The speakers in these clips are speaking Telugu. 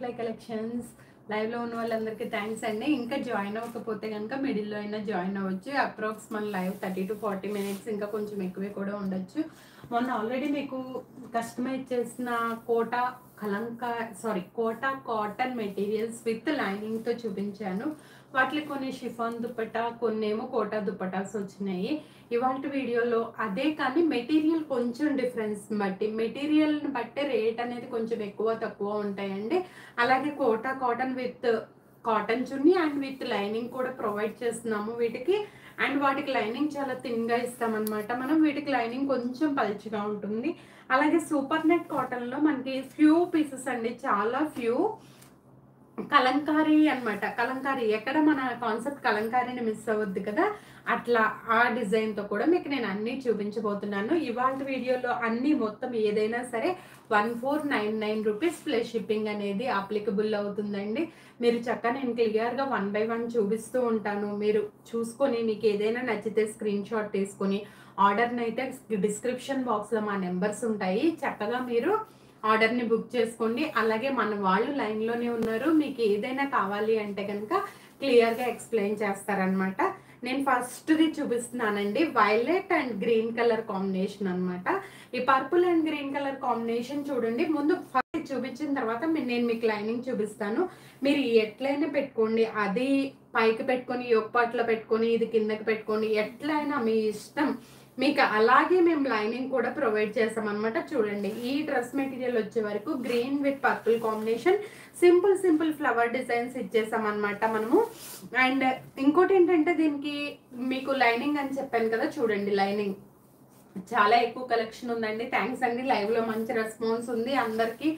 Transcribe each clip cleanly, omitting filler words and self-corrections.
ప్లై కలెక్షన్స్ లైవ్లో ఉన్న వాళ్ళందరికీ థ్యాంక్స్ అండి. ఇంకా జాయిన్ అవ్వకపోతే కనుక మిడిల్లో అయినా జాయిన్ అవ్వచ్చు. అప్రాక్స్ మన లైవ్ 30 to 40 minutes, ఇంకా కొంచెం ఎక్కువే కూడా ఉండొచ్చు. మొన్న ఆల్రెడీ మీకు కస్టమైజ్ చేసిన కోటా కాటన్ మెటీరియల్స్ విత్ లైనింగ్తో చూపించాను. వాటికి కొన్ని షిఫాన్ దుపట్టా, కొన్ని ఏమో కోటా దుపట్టాస్ వచ్చినాయి. ఇవాళ వీడియోలో అదే, కానీ మెటీరియల్ కొంచెం డిఫరెన్స్ బట్టి, మెటీరియల్ని బట్టి రేట్ అనేది కొంచెం ఎక్కువ తక్కువ ఉంటాయండి. అలాగే కోటా కాటన్ విత్ కాటన్ చున్నీ అండ్ విత్ లైనింగ్ కూడా ప్రొవైడ్ చేస్తున్నాము వీటికి. అండ్ వాటికి లైనింగ్ చాలా థిన్గా ఇస్తామన్నమాట మనం. వీటికి లైనింగ్ కొంచెం పల్చగా ఉంటుంది. అలాగే సూపర్ నెట్ కాటన్లో మనకి ఫ్యూ పీసెస్ అండి, చాలా ఫ్యూ. కలంకారీ అనమాట. కలంకారీ ఎక్కడ మన కాన్సెప్ట్ కలంకారీని మిస్ అవ్వద్దు కదా, అట్లా ఆ డిజైన్తో కూడా మీకు నేను అన్నీ చూపించబోతున్నాను. ఇవాళ వీడియోలో అన్నీ మొత్తం ఏదైనా సరే 1499 రూపీస్ ప్లస్ షిప్పింగ్ అనేది అప్లికబుల్ అవుతుందండి. మీరు చక్కగా నేను క్లియర్గా 1 by 1 చూపిస్తూ ఉంటాను. మీరు చూసుకొని మీకు ఏదైనా నచ్చితే స్క్రీన్ షాట్ తీసుకొని ఆర్డర్ని అయితే డిస్క్రిప్షన్ బాక్స్లో మా నెంబర్స్ ఉంటాయి, చక్కగా మీరు ఆర్డర్ని బుక్ చేసుకోండి. అలాగే మన వాళ్ళు లైన్లోనే ఉన్నారు, మీకు ఏదైనా కావాలి అంటే కనుక క్లియర్గా ఎక్స్ప్లెయిన్ చేస్తారనమాట. నేను ఫస్ట్ది చూపిస్తున్నానండి, violet and green colour combination అనమాట. ఈ purple and green colour combination చూడండి. ముందు ఫస్ట్ చూపించిన తర్వాత నేను మీకు లైనింగ్ చూపిస్తాను. మీరు ఎట్లయినా పెట్టుకోండి, అది పైకి పెట్టుకొని యొప్పట్లో పెట్టుకొని ఇది కిందకి పెట్టుకోండి, ఎట్లయినా మీ ఇష్టం. మీకు అలాగే మేము లైనింగ్ కూడా ప్రొవైడ్ చేస్తాం అనమాట. చూడండి, ఈ డ్రెస్ మెటీరియల్ వచ్చే వరకు green with purple combination, simple flower designs ఇచ్చేసాం అనమాట మనము. అండ్ ఇంకోటి ఏంటంటే దీనికి మీకు లైనింగ్ అని చెప్పాను కదా, చూడండి లైనింగ్ చాలా ఎక్కువ కలెక్షన్ ఉందండి. థ్యాంక్స్ అండి, లైవ్లో మంచి రెస్పాన్స్ ఉంది అందరికీ.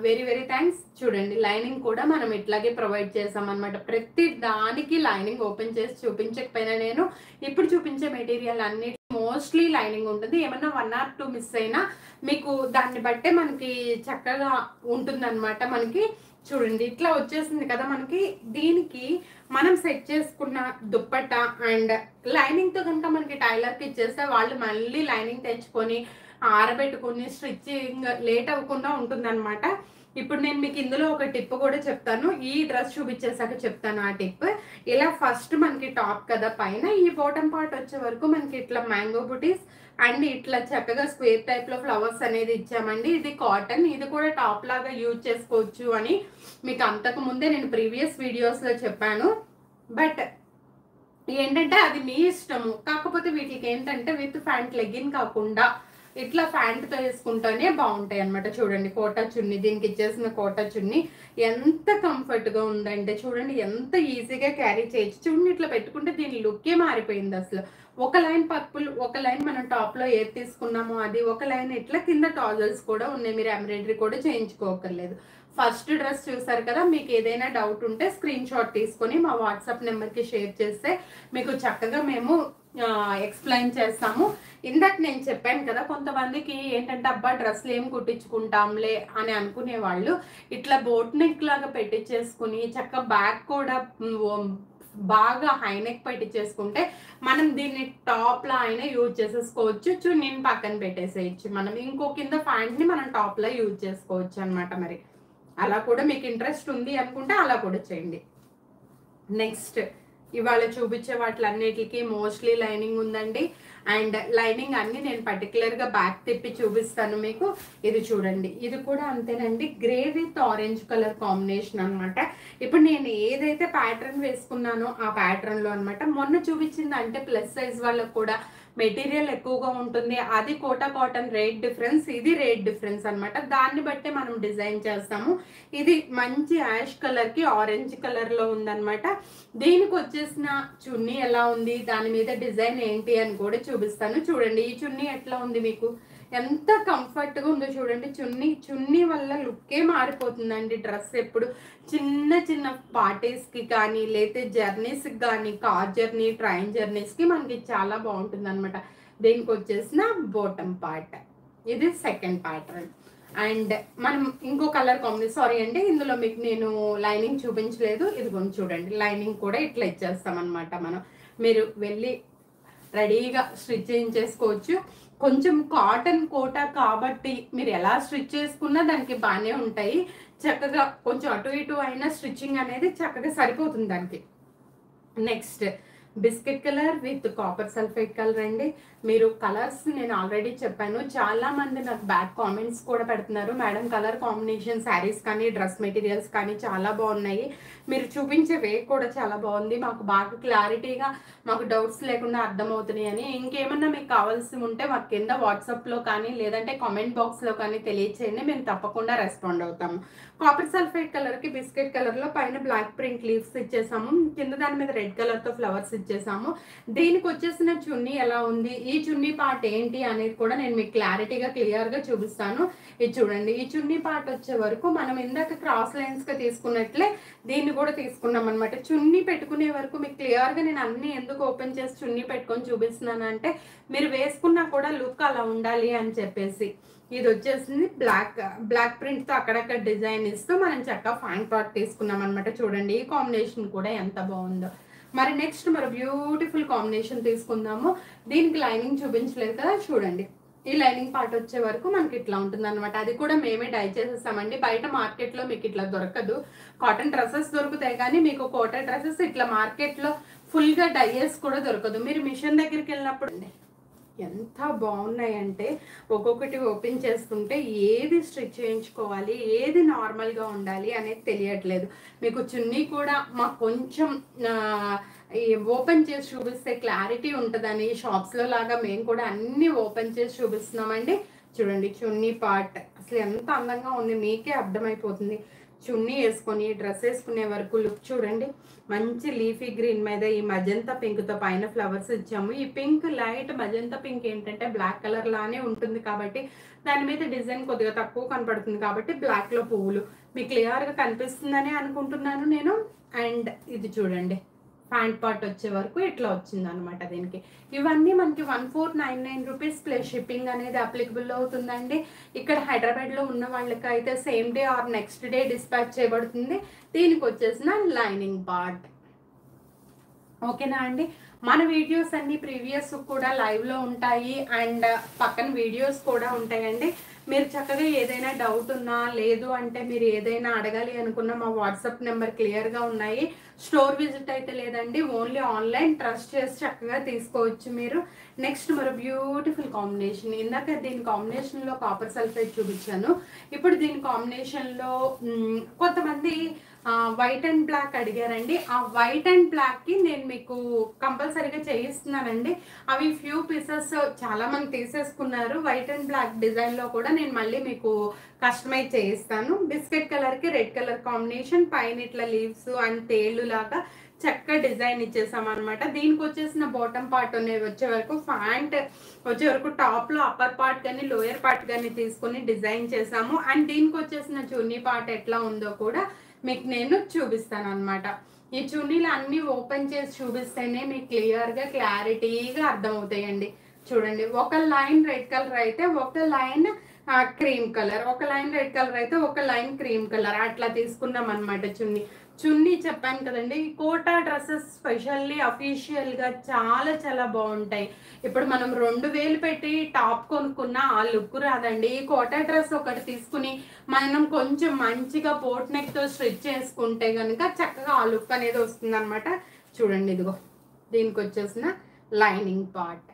Very thanks. చూడండి లైనింగ్ కూడా మనం ఇట్లాగే ప్రొవైడ్ చేసాం అనమాట. ప్రతి దానికి లైనింగ్ ఓపెన్ చేసి చూపించకపోయినా నేను ఇప్పుడు చూపించే మెటీరియల్ అన్నిటి మోస్ట్లీ లైనింగ్ ఉంటుంది. ఏమన్నా 1 or 2 మిస్ అయినా మీకు దాన్ని బట్టే మనకి చక్కగా ఉంటుందన్నమాట. మనకి చూడండి ఇట్లా వచ్చేసింది కదా మనకి. దీనికి మనం సెట్ చేసుకున్న దుప్పట్టా అండ్ లైనింగ్తో కనుక మనకి టైలర్కి ఇచ్చేస్తే వాళ్ళు మళ్ళీ లైనింగ్ తెచ్చుకొని ఆరబెట్టుకొని స్టిచ్చింగ్ లేట్ అవ్వకుండా ఉంటుందన్నమాట. ఇప్పుడు నేను మీకు ఇందులో ఒక టిప్ కూడా చెప్తాను, ఈ డ్రెస్ చూపించేసాక చెప్తాను ఆ టిప్. ఇలా ఫస్ట్ మనకి టాప్ కదా, పైన ఈ బాటమ్ పార్ట్ వచ్చే వరకు మనకి ఇట్లా మ్యాంగో బుటీస్ అండ్ ఇట్లా చక్కగా స్క్వేర్ టైప్లో ఫ్లవర్స్ అనేది ఇచ్చామండి. ఇది కాటన్, ఇది కూడా టాప్ లాగా యూజ్ చేసుకోవచ్చు అని మీకు అంతకు ముందే నేను ప్రీవియస్ వీడియోస్లో చెప్పాను. బట్ ఏంటంటే అది మీ ఇష్టము. కాకపోతే వీటికి ఏంటంటే విత్ ప్యాంట్ లెగ్గిన్ కాకుండా ఇట్లా ప్యాంట్తో వేసుకుంటేనే బాగుంటాయి అనమాట. చూడండి కోటా చున్నీ, దీనికి ఇచ్చేసిన కోటా చున్నీ ఎంత కంఫర్ట్గా ఉందంటే చూడండి, ఎంత ఈజీగా క్యారీ చేయొచ్చు. చూడండి ఇట్లా పెట్టుకుంటే దీని లుక్కే మారిపోయింది అసలు. ఒక లైన్ పర్పుల్, ఒక లైన్ మనం టాప్లో ఏది తీసుకున్నామో అది, ఒక లైన్ ఇట్లా కింద టాజల్స్ కూడా ఉన్నాయి, మీరు ఎంబ్రాయిడరీ కూడా చేయించుకోకర్లేదు. ఫస్ట్ డ్రెస్ చూసారు కదా, మీకు ఏదైనా డౌట్ ఉంటే స్క్రీన్ షాట్ తీసుకొని మా వాట్సాప్ నెంబర్కి షేర్ చేస్తే మీకు చక్కగా మేము ఎక్స్ప్లెయిన్ చేస్తాము. ఇందాక నేను చెప్పాను కదా, కొంతమందికి ఏంటంటే అబ్బా డ్రెస్లు ఏం కుట్టించుకుంటాంలే అని అనుకునే వాళ్ళు ఇట్లా బోట్ నెక్ లాగా పెట్టించేసుకుని చక్కగా బ్యాక్ కూడా బాగా హైనెక్ పెట్టించేసుకుంటే మనం దీన్ని టాప్లో అయినా యూజ్ చేసేసుకోవచ్చు. చున్నీని పక్కన పెట్టేసేయచ్చు. మనం ఇంకో కింద ప్యాంట్ని మనం టాప్లో యూజ్ చేసుకోవచ్చు అనమాట. మరి అలా కూడా మీకు ఇంట్రెస్ట్ ఉంది అనుకుంటే అలా కూడా చేయండి. నెక్స్ట్ ఇవాళ చూపించే వాటిలన్నిటికీ మోస్ట్లీ లైనింగ్ ఉందండి. అండ్ లైనింగ్ అన్ని నేను పర్టికులర్గా బ్యాక్ తిప్పి చూపిస్తాను మీకు. ఇది చూడండి, ఇది కూడా అంతేనండి, grey with orange colour combination అనమాట. ఇప్పుడు నేను ఏదైతే ప్యాటర్న్ వేసుకున్నానో ఆ ప్యాటర్న్లో అనమాట. మొన్న చూపించింది అంటే ప్లస్ సైజ్ వాళ్ళకు కూడా మెటీరియల్ ఎక్కువగా ఉంటుంది, అది కోటా కాటన్ రేట్ డిఫరెన్స్, ఇది రేట్ డిఫరెన్స్ అనమాట. దాన్ని బట్టే మనం డిజైన్ చేస్తాము. ఇది మంచి యాష్ కలర్కి ఆరెంజ్ కలర్లో ఉందన్నమాట. దీనికి వచ్చేసిన చున్నీ ఎలా ఉంది, దాని మీద డిజైన్ ఏంటి అని కూడా చూపిస్తాను. చూడండి ఈ చున్నీ ఎట్లా ఉంది, మీకు ఎంత కంఫర్ట్గా ఉందో చూడండి. చున్నీ వల్ల లుక్కే మారిపోతుందండి డ్రెస్. ఎప్పుడు చిన్న పార్టీస్కి కానీ లేకపోతే జర్నీస్కి కానీ, కార్ జర్నీ, ట్రైన్ జర్నీస్కి మనకి చాలా బాగుంటుంది అనమాట. దీనికి వచ్చేసిన బాటమ్ పార్ట్, ఇది సెకండ్ ప్యాటర్న్. అండ్ మనం ఇంకో కలర్ కాంబినేషన్, సారీ అండి ఇందులో మీకు నేను లైనింగ్ చూపించలేదు. ఇదిగోండి చూడండి, లైనింగ్ కూడా ఇట్లా ఇచ్చేస్తాం అనమాట. మనం మీరు వెళ్ళి రెడీగా స్టిచ్ చేయించేసుకోవచ్చు. కొంచెం కాటన్ కోటా కాబట్టి మీరు ఎలా స్టిచ్ చేసుకున్నా దానికి బాగానే ఉంటాయి. చక్కగా కొంచెం అటు ఇటు అయినా స్టిచ్చింగ్ అనేది చక్కగా సరిపోతుంది దానికి. Next biscuit colour with copper sulphate colour అండి. మీరు కలర్స్ నేను ఆల్రెడీ చెప్పాను, చాలా మంది నాకు బ్యాక్ కామెంట్స్ కూడా పెడుతున్నారు, మేడం కలర్ కాంబినేషన్ శారీస్ కానీ డ్రెస్ మెటీరియల్స్ కానీ చాలా బాగున్నాయి, మీరు చూపించే వే కూడా చాలా బాగుంది, మాకు బాగా క్లారిటీగా మాకు డౌట్స్ లేకుండా అర్థమవుతున్నాయి అని. ఇంకేమన్నా మీకు కావాల్సి ఉంటే మాకు కింద వాట్సాప్లో కానీ లేదంటే కామెంట్ బాక్స్లో కానీ తెలియచేయండి, మేము తప్పకుండా రెస్పాండ్ అవుతాము. కాపర్ సల్ఫేట్ కలర్కి బిస్కెట్ కలర్లో పైన బ్లాక్ ప్రింట్ లీవ్స్ ఇచ్చేసాము, కింద దాని మీద రెడ్ కలర్తో ఫ్లవర్స్ ఇచ్చేసాము. దీనికి వచ్చేసిన చున్నీ ఎలా ఉంది, ఈ చున్నీ పార్ట్ ఏంటి అనేది కూడా నేను మీకు క్లారిటీగా క్లియర్గా చూపిస్తాను. ఇది చూడండి, ఈ చున్నీ పార్ట్ వచ్చే వరకు మనం ఇందాక క్రాస్ లైన్స్గా తీసుకున్నట్లే దీన్ని కూడా తీసుకున్నాం అనమాట. చున్నీ పెట్టుకునే వరకు మీకు క్లియర్గా నేను అన్ని ఎందుకు ఓపెన్ చేసి చున్నీ పెట్టుకొని చూపిస్తున్నాను అంటే మీరు వేసుకున్నా కూడా లుక్ అలా ఉండాలి అని చెప్పేసి. ఇది వచ్చేసింది బ్లాక్ ప్రింట్తో అక్కడక్కడ డిజైన్ ఇస్తూ మనం చక్కగా ఫ్యాంట్ పార్ట్ తీసుకున్నాం అనమాట. చూడండి ఈ కాంబినేషన్ కూడా ఎంత బాగుందో. మరి నెక్స్ట్ మరి బ్యూటిఫుల్ కాంబినేషన్ తీసుకుందాము. దీనికి లైనింగ్ చూపించలేదు కదా, చూడండి ఈ లైనింగ్ పార్ట్ వచ్చే వరకు మనకి ఇట్లా ఉంటుంది అనమాట. అది కూడా మేమే డై చేసేస్తామండి, బయట మార్కెట్లో మీకు ఇట్లా దొరకదు. కాటన్ డ్రెస్సెస్ దొరుకుతాయి కానీ మీకు కాటన్ డ్రెస్సెస్ ఇట్లా మార్కెట్లో ఫుల్గా డైయర్స్ కూడా దొరకదు. మీరు మిషన్ దగ్గరికి వెళ్ళినప్పుడు ఎంత బాగున్నాయంటే ఒక్కొక్కటి ఓపెన్ చేస్తుంటే ఏది స్టిచ్ చేయించుకోవాలి, ఏది నార్మల్గా ఉండాలి అనేది తెలియట్లేదు. మీకు చున్నీ కూడా మాకు కొంచెం ఓపెన్ చేసి చూపిస్తే క్లారిటీ ఉంటుందని షాప్స్లో లాగా మేము కూడా అన్నీ ఓపెన్ చేసి చూపిస్తున్నామండి. చూడండి చున్నీ పార్ట్ అసలు ఎంత అందంగా ఉంది, మీకే అర్థమైపోతుంది. చున్నీ వేసుకొని డ్రెస్ వేసుకునే వరకు లుక్ చూడండి, మంచి లీఫీ గ్రీన్ మీద ఈ మజంతా పింక్తో పైన ఫ్లవర్స్ ఇచ్చాము. ఈ పింక్ లైట్ మజంతా పింక్ ఏంటంటే బ్లాక్ కలర్ లానే ఉంటుంది కాబట్టి దాని మీద డిజైన్ కొద్దిగా తక్కువ కనపడుతుంది కాబట్టి బ్లాక్లో పువ్వులు మీకు క్లియర్గా కనిపిస్తుందని అనుకుంటున్నాను నేను. అండ్ ఇది చూడండి ప్యాంట్ పార్ట్ వచ్చే వరకు ఇట్లా వచ్చింది అనమాట. దీనికి ఇవన్నీ మనకి 1499 రూపీస్ ప్లస్ షిప్పింగ్ అనేది అప్లికబుల్ అవుతుందండి. ఇక్కడ హైదరాబాద్లో ఉన్న వాళ్ళకి అయితే same day or next day dispatch చేయబడుతుంది. దీనికి వచ్చేసిన లైనింగ్ పార్ట్ ఓకేనా అండి. మన వీడియోస్ అన్ని ప్రీవియస్ కూడా లైవ్లో ఉంటాయి అండ్ పక్కన వీడియోస్ కూడా ఉంటాయండి. మీరు చక్కగా ఏదైనా డౌట్ ఉన్నా లేదు అంటే మీరు ఏదైనా అడగాలి అనుకున్నా మా వాట్సాప్ నెంబర్ క్లియర్గా ఉన్నాయి. స్టోర్ విజిట్ అయితే లేదండి, ఓన్లీ ఆన్లైన్ ట్రస్ట్ చేసి చక్కగా తీసుకోవచ్చు మీరు. నెక్స్ట్ మరో బ్యూటిఫుల్ కాంబినేషన్, ఇందాక దీని కాంబినేషన్లో కాపర్ సల్ఫేట్ చూపించాను, ఇప్పుడు దీని కాంబినేషన్లో కొంతమంది వైట్ అండ్ బ్లాక్ అడిగారండి. ఆ వైట్ అండ్ బ్లాక్కి నేను మీకు కంపల్సరీగా చేయిస్తున్నానండి. అవి ఫ్యూ పీసెస్ చాలా మంది తీసేసుకున్నారు. వైట్ అండ్ బ్లాక్ డిజైన్లో కూడా నేను మళ్ళీ మీకు కస్టమైజ్ చేయిస్తాను. బిస్కెట్ కలర్కి రెడ్ కలర్ కాంబినేషన్, పైన ఇట్లా లీవ్స్ అండ్ తేళ్ళు లాగా చక్కగా డిజైన్ ఇచ్చేసామన్నమాట. దీనికి వచ్చేసిన బాటమ్ పార్ట్ అనేది వచ్చే వరకు ప్యాంట్ వచ్చే వరకు టాప్లో అప్పర్ పార్ట్ కానీ లోయర్ పార్ట్ కానీ తీసుకొని డిజైన్ చేసాము. అండ్ దీనికి వచ్చేసిన చున్నీ పార్ట్ ఎట్లా ఉందో కూడా మీకు నేను చూపిస్తాను అనమాట. ఈ చున్నీలు అన్నీ ఓపెన్ చేసి చూపిస్తేనే మీకు క్లియర్గా క్లారిటీగా అర్థమవుతాయండి. చూడండి ఒక లైన్ రెడ్ కలర్ అయితే ఒక లైన్ క్రీమ్ కలర్, ఒక లైన్ రెడ్ కలర్ అయితే ఒక లైన్ క్రీమ్ కలర్ అట్లా తీసుకున్నాం అనమాట. చున్నీ చెప్పాను కదండి, కోటా డ్రెస్సెస్ స్పెషల్లీ అఫీషియల్గా చాలా చాలా బాగుంటాయి. ఇప్పుడు మనం 2000 పెట్టి టాప్ కొనుక్కున్న ఆ లుక్ రాదండి. ఈ కోటా డ్రెస్ ఒకటి తీసుకుని మనం కొంచెం మంచిగా పోట్ నెక్తో స్టిచ్ చేసుకుంటే కనుక చక్కగా ఆ లుక్ అనేది వస్తుంది అనమాట. చూడండి ఇదిగో దీనికి వచ్చేసిన లైనింగ్ పార్ట్.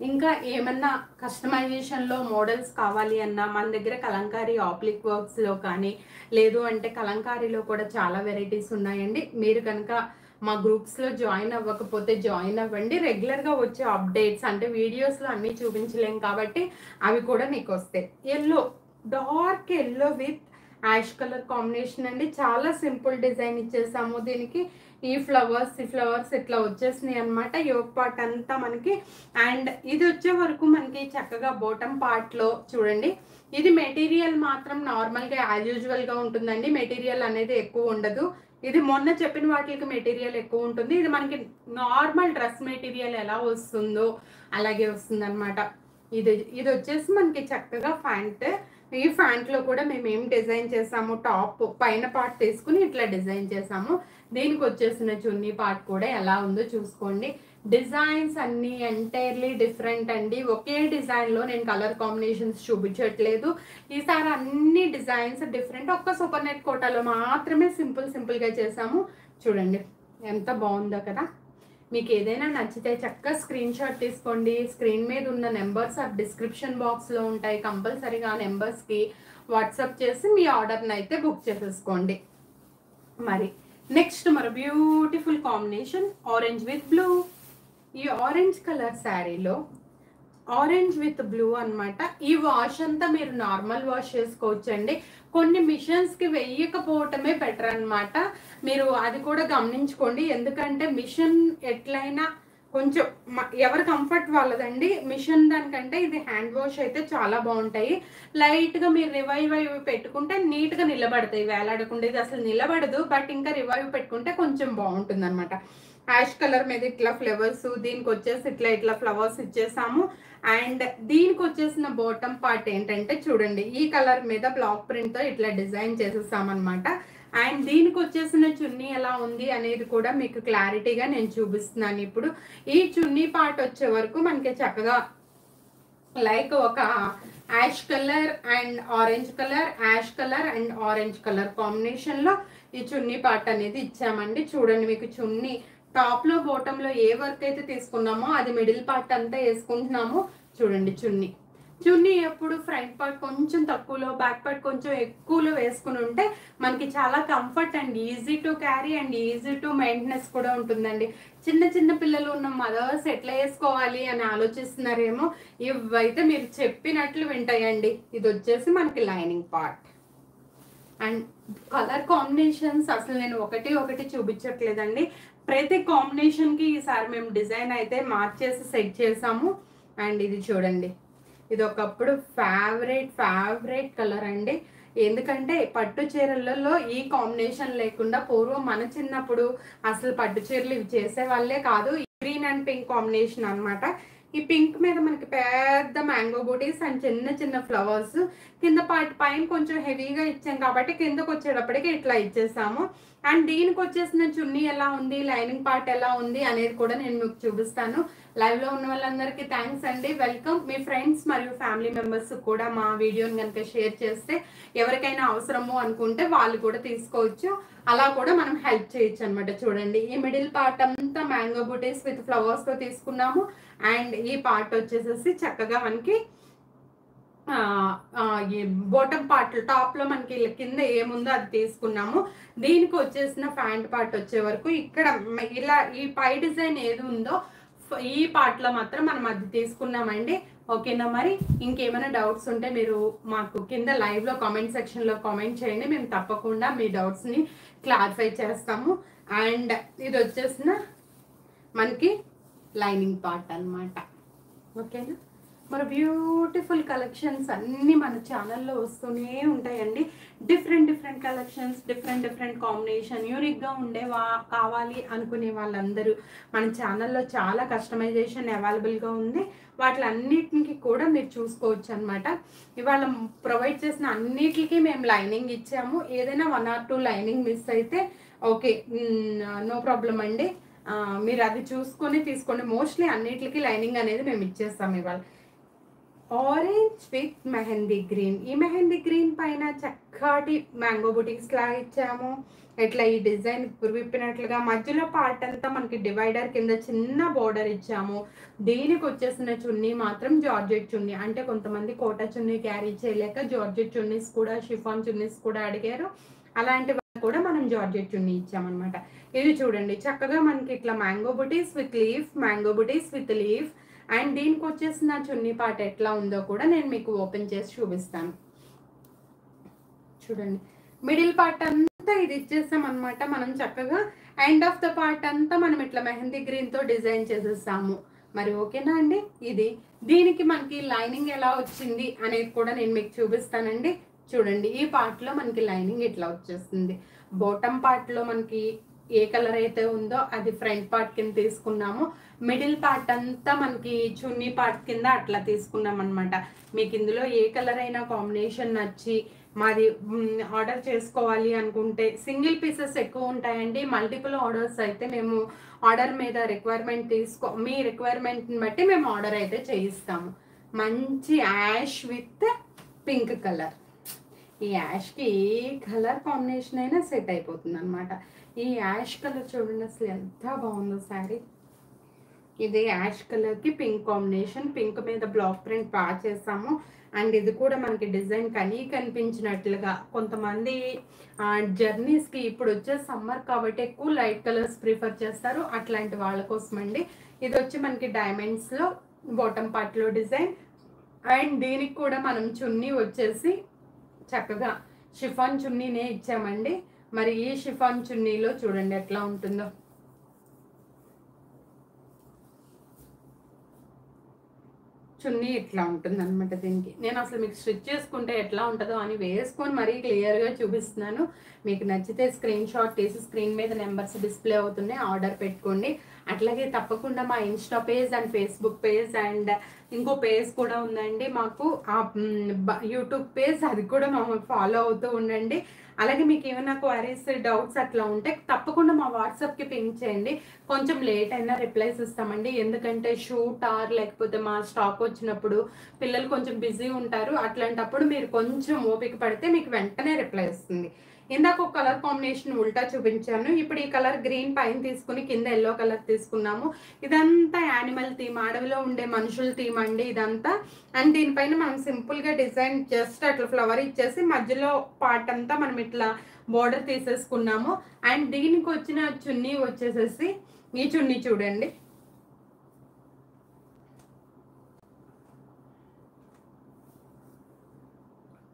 ఇంకా ఏమన్నా కస్టమైజేషన్లో మోడల్స్ కావాలి అన్నా మన దగ్గర కలంకారీ ఆప్లిక్ వర్క్స్లో కానీ లేదు అంటే కలంకారీలో కూడా చాలా వెరైటీస్ ఉన్నాయండి. మీరు కనుక మా గ్రూప్స్లో జాయిన్ అవ్వకపోతే జాయిన్ అవ్వండి. రెగ్యులర్గా వచ్చే అప్డేట్స్ అంటే వీడియోస్లో అన్నీ చూపించలేం కాబట్టి అవి కూడా మీకు వస్తాయి. Yellow, dark yellow with ash colour combination అండి. చాలా సింపుల్ డిజైన్ ఇచ్చేసాము దీనికి. ఈ ఫ్లవర్స్ ఇట్లా వచ్చేసినాయి అనమాట. యోక్ పార్ట్ అంతా మనకి. అండ్ ఇది వచ్చే వరకు మనకి చక్కగా బాటమ్ పార్ట్లో చూడండి, ఇది మెటీరియల్ మాత్రం నార్మల్గా యాజ్ యూజువల్గా ఉంటుందండి. మెటీరియల్ అనేది ఎక్కువ ఉండదు. ఇది మొన్న చెప్పిన వాటికి మెటీరియల్ ఎక్కువ ఉంటుంది. ఇది మనకి నార్మల్ డ్రెస్ మెటీరియల్ ఎలా వస్తుందో అలాగే వస్తుంది అనమాట. ఇది వచ్చేసి మనకి చక్కగా ప్యాంట్. ఈ ప్యాంట్లో కూడా మేము ఏం డిజైన్ చేసాము, టాప్ పైన పార్ట్ తీసుకుని ఇట్లా డిజైన్ చేసాము. దీనికి వచ్చేసిన చున్నీ పార్ట్ కూడా ఎలా ఉందో చూసుకోండి. డిజైన్స్ అన్నీ ఎంటైర్లీ డిఫరెంట్ అండి. ఒకే డిజైన్లో నేను కలర్ కాంబినేషన్స్ చూపించట్లేదు. ఈసారి అన్ని డిజైన్స్ డిఫరెంట్. ఒక్క సూపర్ నెట్ కోటాలో మాత్రమే సింపుల్గా చేసాము. చూడండి ఎంత బాగుందో కదా. మీకు ఏదైనా నచ్చితే చక్కగా స్క్రీన్ షాట్ తీసుకోండి. స్క్రీన్ మీద ఉన్న నెంబర్స్ ఆ డిస్క్రిప్షన్ బాక్స్లో ఉంటాయి. కంపల్సరీగా ఆ నెంబర్స్కి వాట్సాప్ చేసి మీ ఆర్డర్ని అయితే బుక్ చేసేసుకోండి. మరి నెక్స్ట్ మరో beautiful combination orange with blue. ఈ ఆరెంజ్ కలర్ శారీలో ఆరెంజ్ విత్ బ్లూ అనమాట. ఈ వాష్ అంతా మీరు నార్మల్ వాష్ చేసుకోవచ్చండి. కొన్ని మిషన్స్కి వేయకపోవటమే బెటర్ అనమాట. మీరు అది కూడా గమనించుకోండి. ఎందుకంటే మిషన్ ఎట్లయినా కొంచెం ఎవరి కంఫర్ట్ వాళ్ళదండి. మిషన్ దానికంటే ఇది హ్యాండ్ వాష్ అయితే చాలా బాగుంటాయి. లైట్గా మీరు రివైవ్ పెట్టుకుంటే నీట్గా నిలబడతాయి, వేలాడకుండా. ఇది అసలు నిలబడదు, బట్ ఇంకా రివైవ్ పెట్టుకుంటే కొంచెం బాగుంటుంది అనమాట. యాష్ కలర్ మీద ఇట్లా ఫ్లవర్స్, దీనికి వచ్చేసి ఇట్లా ఫ్లవర్స్ ఇచ్చేసాము. అండ్ దీనికి వచ్చేసిన బాటమ్ పార్ట్ ఏంటంటే చూడండి, ఈ కలర్ మీద బ్లాక్ ప్రింట్తో ఇట్లా డిజైన్ చేసేసామన్నమాట. అండ్ దీనికి వచ్చేసిన చున్నీ ఎలా ఉంది అనేది కూడా మీకు క్లారిటీగా నేను చూపిస్తున్నాను ఇప్పుడు. ఈ చున్నీ పార్ట్ వచ్చే వరకు మనకి చక్కగా లైక్ ఒక ash colour and orange colour, ash colour and orange colour కాంబినేషన్లో ఈ చున్నీ పార్ట్ అనేది ఇచ్చామండి. చూడండి, మీకు చున్నీ టాప్లో బాటంలో ఏ వర్క్ అయితే తీసుకున్నామో అది మిడిల్ పార్ట్ అంతా వేసుకుంటున్నాము. చూడండి, చున్నీ ఎప్పుడు ఫ్రంట్ పార్ట్ కొంచెం తక్కువలో, బ్యాక్ పార్ట్ కొంచెం ఎక్కువలో వేసుకుని ఉంటే మనకి చాలా comfort and easy to carry and easy to maintenance కూడా ఉంటుందండి. చిన్న పిల్లలు ఉన్న మదర్స్ ఎట్లా వేసుకోవాలి అని ఆలోచిస్తున్నారేమో, ఇవైతే మీరు చెప్పినట్లు వింటాయండి. ఇది వచ్చేసి మనకి lining part. And colour combinations అసలు నేను ఒకటి చూపించట్లేదండి. ప్రతి కాంబినేషన్కి ఈసారి మేము డిజైన్ అయితే మార్చేసి సెట్ చేసాము. అండ్ ఇది చూడండి, ఇది ఒకప్పుడు ఫేవరెట్ కలర్ అండి. ఎందుకంటే పట్టు చీరలలో ఈ కాంబినేషన్ లేకుండా పూర్వం మన చిన్నప్పుడు అసలు పట్టు చీరలు ఇవి చేసే వాళ్ళే కాదు. గ్రీన్ అండ్ పింక్ కాంబినేషన్ అనమాట. ఈ పింక్ మీద మనకి పెద్ద మ్యాంగో బూటీస్ అండ్ చిన్న ఫ్లవర్స్, కింద పార్ట్ పైన కొంచెం హెవీగా ఇచ్చాం కాబట్టి కిందకు వచ్చేటప్పటికి ఇట్లా ఇచ్చేసాము. అండ్ దీనికి వచ్చేసిన చున్నీ ఎలా ఉంది, లైనింగ్ పార్ట్ ఎలా ఉంది అనేది కూడా నేను మీకు చూపిస్తాను. లైవ్లో ఉన్న వాళ్ళందరికీ థ్యాంక్స్ అండి, వెల్కమ్. మీ ఫ్రెండ్స్ మరియు ఫ్యామిలీ మెంబర్స్ కూడా మా వీడియోని కనుక షేర్ చేస్తే ఎవరికైనా అవసరము అనుకుంటే వాళ్ళు కూడా తీసుకోవచ్చు. అలా కూడా మనం హెల్ప్ చేయొచ్చు అనమాట. చూడండి, ఈ మిడిల్ పార్ట్ అంతా మ్యాంగో బూటీస్ విత్ ఫ్లవర్స్తో తీసుకున్నాము. అండ్ ఈ పార్ట్ వచ్చేసేసి చక్కగా మనకి ఈ బాటమ్ పార్ట్ టాప్లో మనకి కింద ఏముందో అది తీసుకున్నాము. దీనికి వచ్చేసిన ప్యాంట్ పార్ట్ వచ్చే వరకు ఇక్కడ ఇలా ఈ పై డిజైన్ ఏది ఉందో ఈ పార్ట్లో మాత్రం మనం అది తీసుకున్నామండి. ఓకేనా? మరి ఇంకేమైనా డౌట్స్ ఉంటే మీరు మాకు కింద లైవ్లో కామెంట్ సెక్షన్లో కామెంట్ చేయండి. మేము తప్పకుండా మీ డౌట్స్ని క్లారిఫై చేస్తాము. అండ్ ఇది వచ్చేసిన మనకి లైనింగ్ పార్ట్ అన్నమాట. ఓకేనా? మరి బ్యూటిఫుల్ కలెక్షన్స్ అన్నీ మన ఛానల్లో వస్తూనే ఉంటాయండి. డిఫరెంట్ కలెక్షన్స్, డిఫరెంట్ కాంబినేషన్, యూనిక్గా కావాలి అనుకునే వాళ్ళందరూ మన ఛానల్లో చాలా కస్టమైజేషన్ అవైలబుల్గా ఉంది. వాటిలన్నిటికి కూడా మీరు చూసుకోవచ్చు అనమాట. ఇవాళ ప్రొవైడ్ చేసిన అన్నిటికీ మేము లైనింగ్ ఇచ్చాము. ఏదైనా 1 or 2 లైనింగ్ మిస్ అయితే ఓకే, నో ప్రాబ్లం అండి. మీరు అది చూసుకొని తీసుకోండి. మోస్ట్లీ అన్నిటికీ లైనింగ్ అనేది మేము ఇచ్చేస్తాం. ఇవాళ ఆరెంజ్ విత్ మెహందీ గ్రీన్. ఈ మెహందీ గ్రీన్ పైన చక్కటి మ్యాంగో బుటీస్ లాగా ఇచ్చాము. ఇట్లా ఈ డిజైన్ విప్పినట్లుగా మధ్యలో పార్ట్ అంతా మనకి డివైడర్ కింద చిన్న బోర్డర్ ఇచ్చాము. దీనికి వచ్చేసిన చున్నీ మాత్రం జార్జెట్ చున్నీ. అంటే కొంతమంది కోటా చున్నీ క్యారీ చేయలేక జార్జెట్ చున్నీస్ కూడా, షిఫాన్ చున్నీస్ కూడా అడిగారు. అలాంటి వాళ్ళు కూడా మనం జార్జెట్ చున్నీ ఇచ్చామన్నమాట. ఇది చూడండి, చక్కగా మనకి ఇట్లా mango buttis with leaf, mango buttis with leaf. And దీనికి వచ్చేసిన చున్నీ పార్ట్ ఎట్లా ఉందో కూడా నేను మీకు ఓపెన్ చేసి చూపిస్తాను. చూడండి, మిడిల్ పార్ట్ అంతా ఇది ఇచ్చేస్తాం అనమాట మనం చక్కగా. ఎండ్ ఆఫ్ ద పార్ట్ అంతా మనం ఇట్లా మెహందీ గ్రీన్తో డిజైన్ చేసేస్తాము. మరి ఓకేనా అండి? ఇది దీనికి మనకి లైనింగ్ ఎలా వచ్చింది అనేది కూడా నేను మీకు చూపిస్తానండి. చూడండి, ఈ పార్ట్లో మనకి లైనింగ్ ఇట్లా వచ్చేస్తుంది. బాటమ్ పార్ట్లో మనకి ఏ కలర్ అయితే ఉందో అది ఫ్రంట్ పార్ట్ కింద తీసుకున్నాము. మిడిల్ పార్ట్ అంతా మనకి చున్నీ పార్ట్ కింద అట్లా తీసుకున్నాం అనమాట. మీకు ఇందులో ఏ కలర్ అయినా కాంబినేషన్ నచ్చి మాది ఆర్డర్ చేసుకోవాలి అనుకుంటే సింగిల్ పీసెస్ ఎక్కువ ఉంటాయండి. మల్టిపుల్ ఆర్డర్స్ అయితే మేము ఆర్డర్ మీద రిక్వైర్మెంట్ మీ రిక్వైర్మెంట్ని బట్టి మేము ఆర్డర్ అయితే చేయిస్తాము. మంచి యాష్ విత్ పింక్ కలర్. ఈ యాష్కి ఏ కలర్ కాంబినేషన్ అయినా సెట్ అయిపోతుంది అనమాట. ఈ యాష్ కలర్ చూడండి అసలు ఎంత బాగుందో శారీ. ఇది యాష్ కలర్కి పింక్ కాంబినేషన్, పింక్ మీద బ్లాక్ ప్రింట్ బాగా చేస్తాము. అండ్ ఇది కూడా మనకి డిజైన్ కనిపించినట్లుగా కొంతమంది జర్నీస్కి ఇప్పుడు వచ్చే సమ్మర్ కాబట్టి ఎక్కువ లైట్ కలర్స్ ప్రిఫర్ చేస్తారు, అట్లాంటి వాళ్ళ కోసం అండి. ఇది వచ్చి మనకి డైమండ్స్లో బాటమ్ పార్ట్లో డిజైన్. అండ్ దీనికి కూడా మనం చున్నీ వచ్చేసి చక్కగా షిఫాన్ చున్నీనే ఇచ్చామండి. మరి ఈ షిఫాన్ చున్నీలో చూడండి ఎట్లా ఉంటుందో. చున్నీ ఇట్లా ఉంటుంది అనమాట. దీనికి నేను అసలు మీకు స్టిచ్ చేసుకుంటే ఎట్లా ఉంటుందో అని వేసుకొని మరీ క్లియర్గా చూపిస్తున్నాను. మీకు నచ్చితే స్క్రీన్ షాట్ తీసి స్క్రీన్ మీద నెంబర్స్ డిస్ప్లే అవుతున్నాయి, ఆర్డర్ పెట్టుకోండి. అట్లాగే తప్పకుండా మా Insta page and Facebook page and ఇంకో పేజ్ కూడా ఉందండి మాకు, యూట్యూబ్ పేజ్, అది కూడా మమ్మల్ని ఫాలో అవుతూ ఉండండి. అలాగే మీకు ఏమైనా క్వైరీస్ డౌట్స్ అట్లా ఉంటే తప్పకుండా మా వాట్సాప్కి పింక్ చేయండి. కొంచెం లేట్ అయినా రిప్లైస్ ఇస్తామండి, ఎందుకంటే షూట్ లేకపోతే మా స్టాక్ వచ్చినప్పుడు పిల్లలు కొంచెం బిజీ ఉంటారు. అట్లాంటప్పుడు మీరు కొంచెం ఓపిక పడితే మీకు వెంటనే రిప్లై వస్తుంది. ఇందాక ఒక కలర్ కాంబినేషన్ ఉల్టా చూపించాను. ఇప్పుడు ఈ కలర్ గ్రీన్ పైన తీసుకుని కింద ఎల్లో కలర్ తీసుకున్నాము. ఇదంతా యానిమల్ థీమ్, అడవిలో ఉండే మనుషుల థీమ్ అండి ఇదంతా. అండ్ దీనిపైన మనం సింపుల్గా డిజైన్ జస్ట్ అట్లా ఫ్లవర్ ఇచ్చేసి మధ్యలో పార్ట్ అంతా మనం ఇట్లా బోర్డర్ తీసేసుకున్నాము. అండ్ దీనికి వచ్చిన చున్నీ వచ్చేసేసి ఈ చున్నీ చూడండి,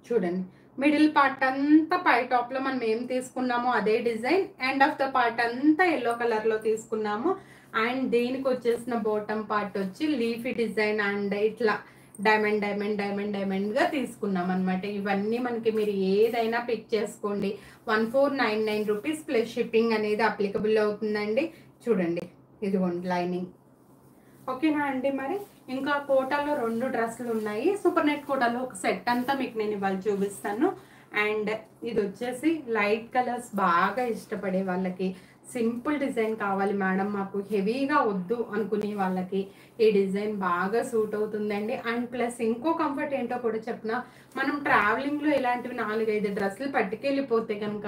చూడండి మిడిల్ పార్ట్ అంతా పై టాప్ లో మనం ఏం తీసుకున్నామో అదే design. End of the part అంతా ఎల్లో కలర్ లో తీసుకున్నాము. అండ్ దీనికి వచ్చేసిన బాటమ్ పార్ట్ వచ్చి లీఫీ డిజైన్ అండ్ ఇట్లా డైమండ్ డైమండ్ డైమండ్ డైమండ్ గా తీసుకున్నాం అనమాట. ఇవన్నీ మనకి మీరు ఏదైనా పిక్ చేసుకోండి. 1499 రూపీస్ ప్లస్ షిప్పింగ్ అనేది అప్లికబుల్ అవుతుందండి. చూడండి ఇదిగోండి లైనింగ్. ఓకేనా అండి. మరి ఇంకా కోటాలో 2 డ్రెస్సులు ఉన్నాయి. సూపర్ నెట్ కోటాలో ఒక సెట్ అంతా మీకు నేను ఇవాళ చూపిస్తాను. అండ్ ఇది వచ్చేసి లైట్ కలర్స్ బాగా ఇష్టపడే వాళ్ళకి, సింపుల్ డిజైన్ కావాలి మేడం మాకు హెవీగా వద్దు అనుకునే వాళ్ళకి ఈ డిజైన్ బాగా సూట్ అవుతుందండి. అండ్ ప్లస్ ఇంకో కంఫర్ట్ ఏంటో కూడా చెప్పిన, మనం ట్రావెలింగ్లో ఇలాంటివి 4-5 డ్రెస్సులు పట్టుకెళ్ళిపోతే కనుక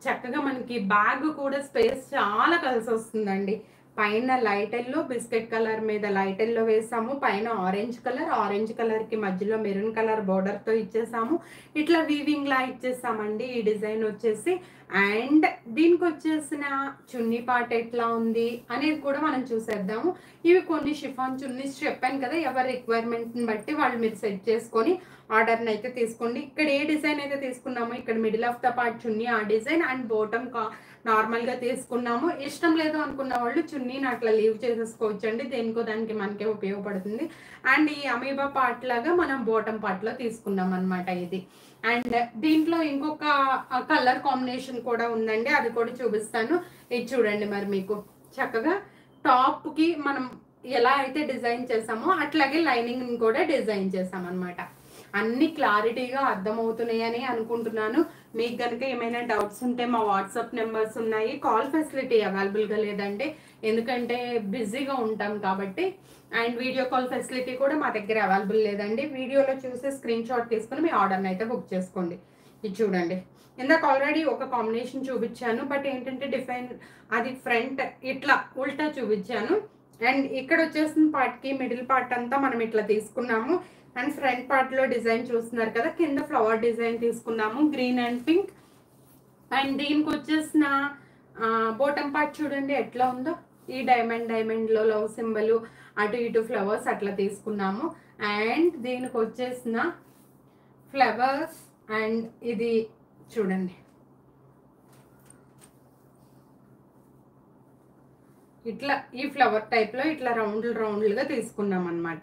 చక్కగా మనకి బ్యాగ్ కూడా స్పేస్ చాలా కలిసి వస్తుందండి. పైన లైట్ ఎల్లో, బిస్కెట్ కలర్ మీద లైట్ ఎల్లో వేసాము, పైన ఆరెంజ్ కలర్ కి మధ్యలో మెరూన్ కలర్ బోర్డర్ తో ఇచ్చేసాము. ఇట్లా వీవింగ్ లా ఇచ్చేసామండి ఈ డిజైన్ వచ్చేసి. అండ్ దీనికి వచ్చేసిన చున్నీ పార్ట్ ఎట్లా ఉంది అనేది కూడా మనం చూసేద్దాము. ఇవి కొన్ని షిఫాన్ చున్నీస్ చెప్పాను కదా, ఎవరి రిక్వైర్మెంట్ని బట్టి వాళ్ళు మీరు సెట్ చేసుకొని ఆర్డర్ని అయితే తీసుకోండి. ఇక్కడ ఏ డిజైన్ అయితే తీసుకున్నామో ఇక్కడ మిడిల్ ఆఫ్ ద పార్ట్ చున్నీ ఆ డిజైన్ అండ్ బాటమ్ నార్మల్గా తీసుకున్నాము. ఇష్టం లేదు అనుకున్న వాళ్ళు చున్నీని అట్లా లీవ్ చేసేసుకోవచ్చు అండి, దేనికో దానికి మనకే ఉపయోగపడుతుంది. అండ్ ఈ అమీబా పార్ట్ లాగా మనం బాటమ్ పార్ట్లో తీసుకున్నాం అనమాట ఇది. అండ్ దీంట్లో ఇంకొక కలర్ కాంబినేషన్ కూడా ఉందండి, అది కూడా చూపిస్తాను. ఇది చూడండి మరి మీకు చక్కగా టాప్కి మనం ఎలా అయితే డిజైన్ చేసామో అట్లాగే లైనింగ్ కూడా డిజైన్ చేసాం అనమాట. అన్ని క్లారిటీగా అర్థమవుతున్నాయని అనుకుంటున్నాను. మీకు కనుక ఏమైనా డౌట్స్ ఉంటే మా వాట్సాప్ నెంబర్స్ ఉన్నాయి. కాల్ ఫెసిలిటీ అవైలబుల్గా లేదండి, ఎందుకంటే బిజీగా ఉంటాం కాబట్టి. అండ్ వీడియో కాల్ ఫెసిలిటీ కూడా మా దగ్గర అవైలబుల్ లేదండి. వీడియోలో చూసి స్క్రీన్ షాట్ తీసుకుని మీ ఆర్డర్ని అయితే బుక్ చేసుకోండి. ఇది చూడండి, ఇందాక ఆల్రెడీ ఒక కాంబినేషన్ చూపించాను, బట్ ఏంటంటే అది ఫ్రంట్ ఇట్లా ఉల్టా చూపించాను. అండ్ ఇక్కడ వచ్చేసిన పార్ట్కి మిడిల్ పార్ట్ అంతా మనం ఇట్లా తీసుకున్నాము. అండ్ ఫ్రంట్ పార్ట్లో డిజైన్ చూస్తున్నారు కదా, కింద ఫ్లవర్ డిజైన్ తీసుకున్నాము గ్రీన్ అండ్ పింక్. అండ్ దీనికి వచ్చేసిన బాటమ్ పార్ట్ చూడండి ఎట్లా ఉందో, ఈ డైమండ్లో లవ్ సింబల్ అటు ఇటు ఫ్లవర్స్ అట్లా తీసుకున్నాము. అండ్ దీనికి వచ్చేసిన ఫ్లవర్స్ అండ్ ఇది చూడండి ఇట్లా ఈ ఫ్లవర్ టైప్లో ఇట్లా రౌండ్లుగా తీసుకున్నాం అనమాట.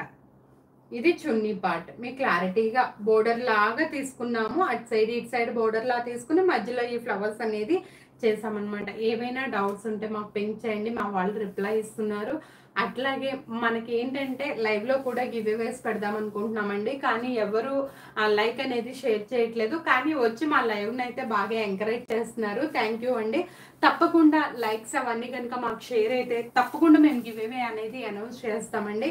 ఇది చున్నీ పార్ట్ మీకు క్లారిటీగా బోర్డర్ లాగా తీసుకున్నాము. అటు సైడ్ ఇటు సైడ్ బోర్డర్ లాగా తీసుకుని మధ్యలో ఈ ఫ్లవర్స్ అనేది చేసామన్నమాట. ఏవైనా డౌట్స్ ఉంటే మాకు పింక్ చేయండి, మా వాళ్ళు రిప్లై ఇస్తున్నారు. అట్లాగే మనకి ఏంటంటే లైవ్లో కూడా గివ్ అవేస్ పెడదాం అనుకుంటున్నామండి, కానీ ఎవరు లైక్ అనేది షేర్ చేయట్లేదు. కానీ వచ్చి మా లైవ్ని అయితే బాగా ఎంకరేజ్ చేస్తున్నారు. థ్యాంక్ యూ అండి. తప్పకుండా లైక్స్ అవన్నీ కనుక మాకు షేర్ అయితే తప్పకుండా మేము గివ్ అవే అనేది అనౌన్స్ చేస్తామండి.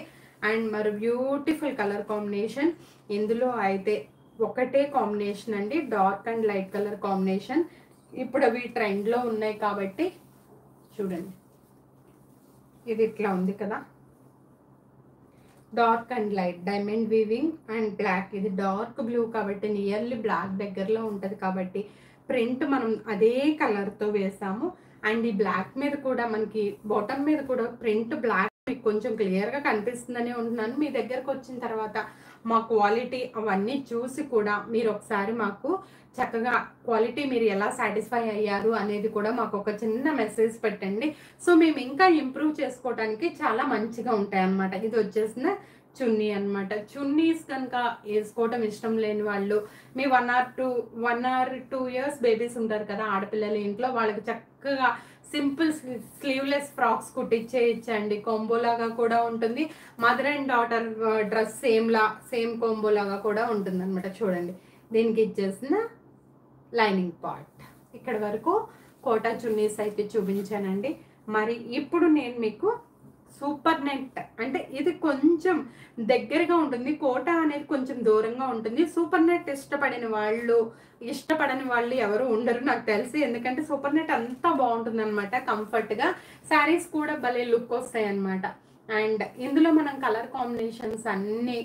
అండ్ మరి బ్యూటిఫుల్ కలర్ కాంబినేషన్ ఇందులో అయితే ఒకటే కాంబినేషన్ అండి, dark and light colour combination. ఇప్పుడు అవి ట్రెండ్లో ఉన్నాయి కాబట్టి చూడండి, ఇది ఇట్లా ఉంది కదా, dark and light diamond weaving and black. ఇది డార్క్ బ్లూ కాబట్టి నియర్లీ బ్లాక్ దగ్గరలో ఉంటుంది కాబట్టి ప్రింట్ మనం అదే కలర్తో వేసాము. అండ్ ఈ బ్లాక్ మీద కూడా మనకి బాటమ్ మీద కూడా ప్రింట్ బ్లాక్ మీకు కొంచెం క్లియర్గా కనిపిస్తుందని ఉంటున్నాను. మీ దగ్గరకు వచ్చిన తర్వాత మా క్వాలిటీ అవన్నీ చూసి కూడా మీరు ఒకసారి మాకు చక్కగా క్వాలిటీ మీరు ఎలా సాటిస్ఫై అయ్యారు అనేది కూడా మాకు ఒక చిన్న మెసేజ్ పెట్టండి. సో మేము ఇంకా ఇంప్రూవ్ చేసుకోవడానికి చాలా మంచిగా ఉంటాయి అన్నమాట. ఇది వచ్చేసిన చున్నీ అన్నమాట. చున్నీస్ కనుక వేసుకోవటం ఇష్టం లేని వాళ్ళు, మీ 1 or 2 years బేబీస్ ఉంటారు కదా ఆడపిల్లలు ఇంట్లో, వాళ్ళకి చక్కగా సింపుల్ స్లీవ్లెస్ ఫ్రాక్స్ కుట్టించేయచ్చండి. కోంబోలాగా కూడా ఉంటుంది, mother and daughter dress same కోంబోలాగా కూడా ఉంటుంది అనమాట. చూడండి, దీనికి ఇచ్చేసిన లైనింగ్ పార్ట్. ఇక్కడ వరకు కోటా చున్నీస్ అయితే చూపించానండి. మరి ఇప్పుడు నేను మీకు సూపర్ నెట్, అంటే ఇది కొంచెం దగ్గరగా ఉంటుంది, కోటా అనేది కొంచెం దూరంగా ఉంటుంది. సూపర్ నెట్ ఇష్టపడని వాళ్ళు ఎవరు ఉండరు నాకు తెలిసి, ఎందుకంటే సూపర్ నెట్ అంతా బాగుంటుంది అనమాట. కంఫర్ట్గా శారీస్ కూడా భలే లుక్ వస్తాయి అనమాట. అండ్ ఇందులో మనం కలర్ కాంబినేషన్స్ అన్నీ